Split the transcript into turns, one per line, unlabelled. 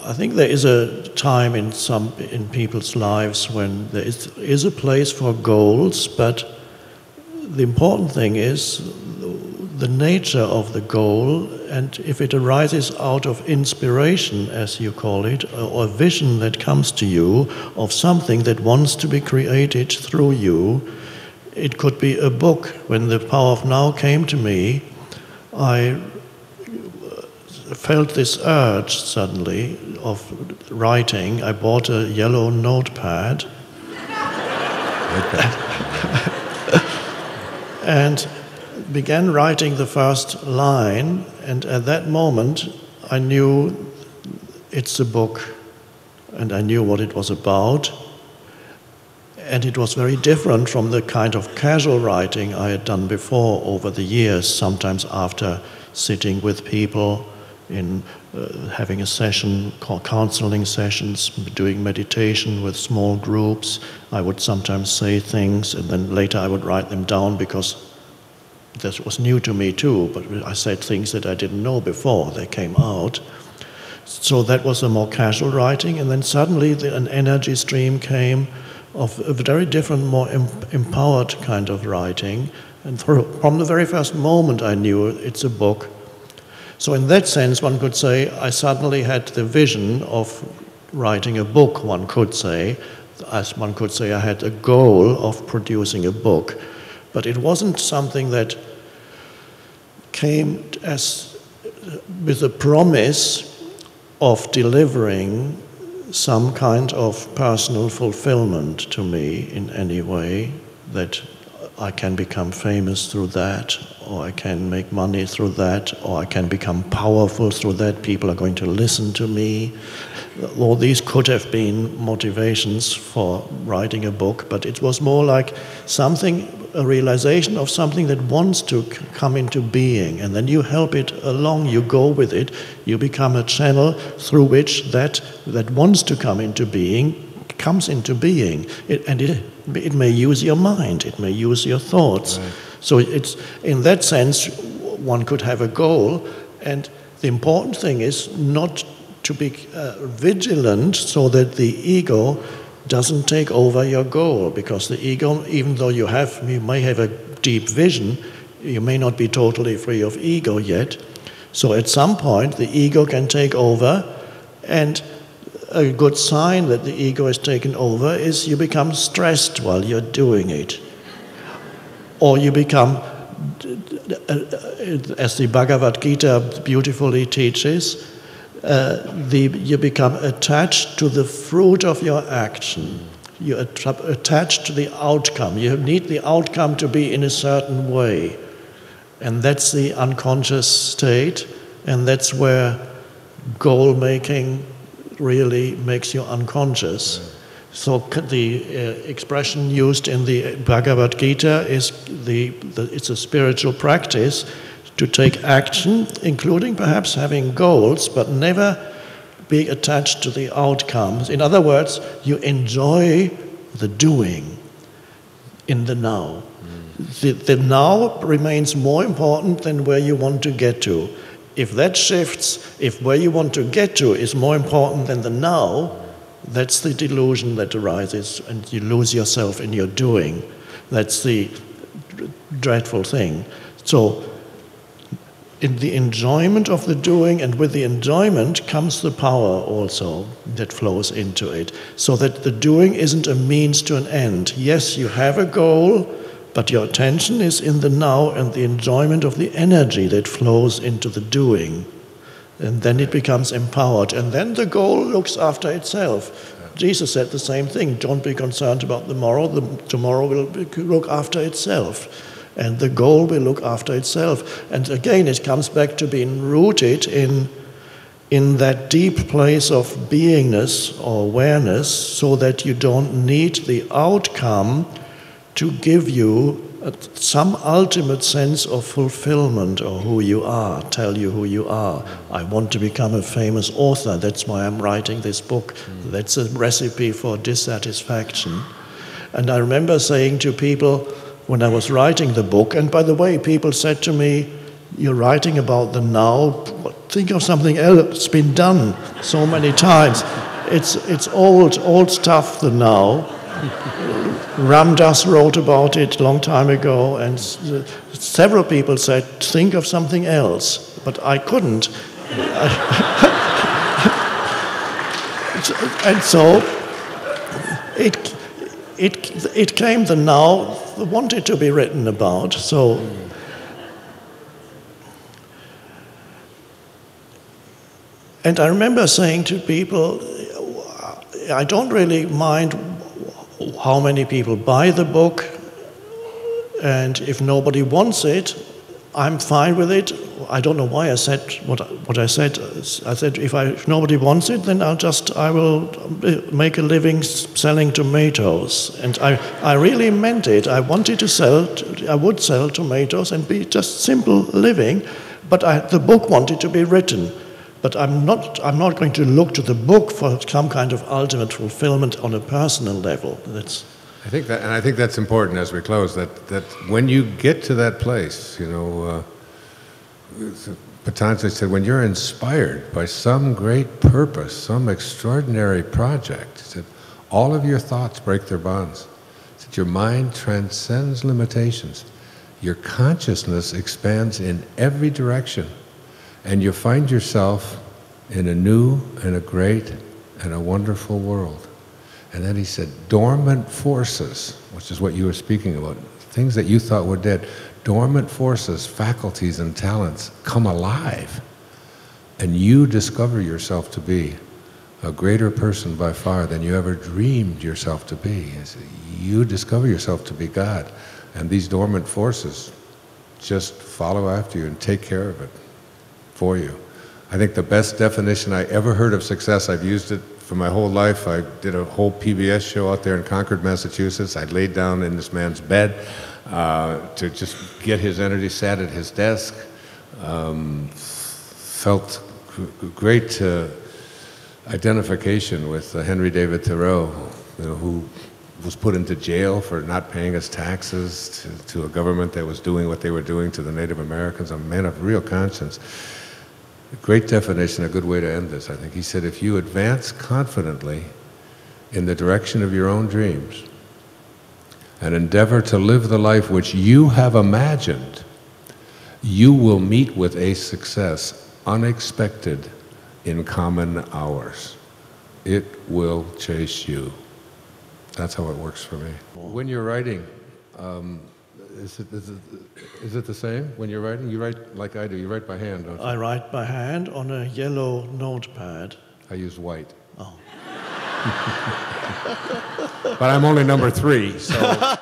I think there is a time in people's lives when there is a place for goals, but the important thing is the nature of the goal, and if it arises out of inspiration, as you call it, or a vision that comes to you of something that wants to be created through you. It could be a book. When the Power of Now came to me, I felt this urge suddenly of writing. I bought a yellow notepad and began writing the first line, and at that moment I knew it's a book, and I knew what it was about, and it was very different from the kind of casual writing I had done before over the years, sometimes after sitting with people in having a session, counseling sessions, doing meditation with small groups. I would sometimes say things and then later I would write them down because this was new to me too, but I said things that I didn't know before, they came out. So that was a more casual writing, and then suddenly an energy stream came of a very different, more empowered kind of writing. And from the very first moment I knew it's a book. So in that sense, one could say I suddenly had the vision of writing a book, one could say. As one could say, I had a goal of producing a book. But it wasn't something that came as with a promise of delivering some kind of personal fulfillment to me in any way, that I can become famous through that, or I can make money through that, or I can become powerful through that, people are going to listen to me. All these could have been motivations for writing a book, but it was more like something, a realization of something that wants to come into being, and then you help it along, you go with it, you become a channel through which that wants to come into being comes into being. It may use your mind, it may use your thoughts. Right. So it's, in that sense, one could have a goal, and the important thing is not to be vigilant so that the ego doesn't take over your goal, because the ego, even though you may have a deep vision, you may not be totally free of ego yet. So at some point the ego can take over, and a good sign that the ego has taken over is you become stressed while you're doing it. Or you become, as the Bhagavad Gita beautifully teaches, you become attached to the fruit of your action. You're attached to the outcome. You need the outcome to be in a certain way. And that's the unconscious state, and that's where goal making really makes you unconscious. So the expression used in the Bhagavad Gita is it's a spiritual practice to take action, including perhaps having goals, but never being attached to the outcomes. In other words, you enjoy the doing in the now. The now remains more important than where you want to get to. If that shifts, if where you want to get to is more important than the now, that's the delusion that arises, and you lose yourself in your doing. That's the dreadful thing. So, in the enjoyment of the doing, and with the enjoyment comes the power also that flows into it. So that the doing isn't a means to an end. Yes, you have a goal, but your attention is in the now and the enjoyment of the energy that flows into the doing. And then it becomes empowered. And then the goal looks after itself. Jesus said the same thing. Don't be concerned about tomorrow. Tomorrow will look after itself. And the goal will look after itself. And again, it comes back to being rooted in that deep place of beingness or awareness, so that you don't need the outcome to give you some ultimate sense of fulfillment or who you are, tell you who you are. I want to become a famous author, that's why I'm writing this book. That's a recipe for dissatisfaction. And I remember saying to people when I was writing the book, and by the way, people said to me, you're writing about the now, think of something else. It's been done so many times. It's old stuff now. Ram Dass wrote about it a long time ago, and several people said, think of something else, but I couldn't. And so it came the now, wanted to be written about. So and I remember saying to people, I don't really mind how many people buy the book, and if nobody wants it, I'm fine with it. I don't know why I said what I said. I said if nobody wants it, then I will make a living selling tomatoes. And I really meant it. I wanted to sell. I would sell tomatoes and be just simple living, but the book wanted to be written. But I'm not going to look to the book for some kind of ultimate fulfillment on a personal level.
I think that's important as we close. That when you get to that place, you know, Patanjali said, when you're inspired by some great purpose, some extraordinary project, he said, all of your thoughts break their bonds. He said, your mind transcends limitations. Your consciousness expands in every direction. And you find yourself in a new and a great and a wonderful world. And then he said, dormant forces, which is what you were speaking about, things that you thought were dead, dormant forces, faculties and talents come alive. And you discover yourself to be a greater person by far than you ever dreamed yourself to be. You discover yourself to be God. And these dormant forces just follow after you and take care of it for you. I think the best definition I ever heard of success, I've used it for my whole life. I did a whole PBS show out there in Concord, Massachusetts. I laid down in this man's bed to just get his energy, sat at his desk, felt great identification with Henry David Thoreau, you know, who was put into jail for not paying his taxes to a government that was doing what they were doing to the Native Americans, a man of real conscience. A great definition, a good way to end this, I think. He said, if you advance confidently in the direction of your own dreams and endeavor to live the life which you have imagined, you will meet with a success unexpected in common hours. It will chase you. That's how it works for me. When you're writing, is it the same when you're writing? You write like I do, you write by hand, don't you?
I write by hand on a yellow notepad.
I use white.
Oh.
But I'm only number 3, so...